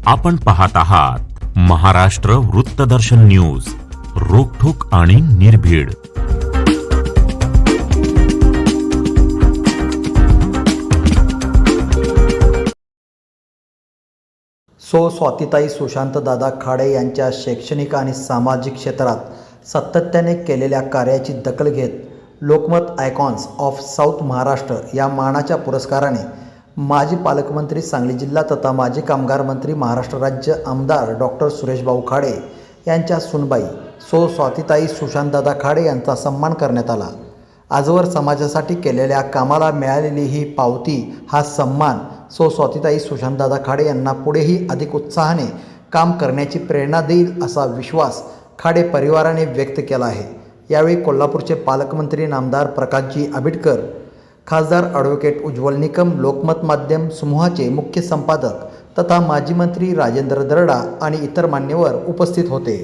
आपण पाहत आहात महाराष्ट्र वृत्तदर्शन न्यूज, रोखठोक आणि निर्भीड. स्वातीताई सुशांतदादा खाडे यांच्या शैक्षणिक आणि सामाजिक क्षेत्रात सातत्याने केलेल्या कार्याची दखल घेत Lokmat icons of south Maharashtra या मानाच्या पुरस्काराने माजी पालकमंत्री सांगली जिल्हा तथा माजी कामगार मंत्री महाराष्ट्र राज्य आमदार डॉक्टर सुरेशभाऊ खाडे यांच्या सुनबाई स्वातीताई सुशांतदादा खाडे यांचा सन्मान करण्यात आला. आजवर समाजासाठी केलेल्या कामाला मिळालेली ही पावती, हा सन्मान स्वातीताई सुशांतदादा खाडे यांना पुढेही अधिक उत्साहाने काम करण्याची प्रेरणा देईल असा विश्वास खाडे परिवाराने व्यक्त केला आहे. यावेळी कोल्हापूरचे पालकमंत्री नामदार प्रकाशजी आबिटकर, खासदार ॲडव्होकेट उज्ज्वल निकम, लोकमत माध्यम समूहाचे मुख्य संपादक तथा माजी मंत्री राजेंद्र दरडा आणि इतर मान्यवर उपस्थित होते.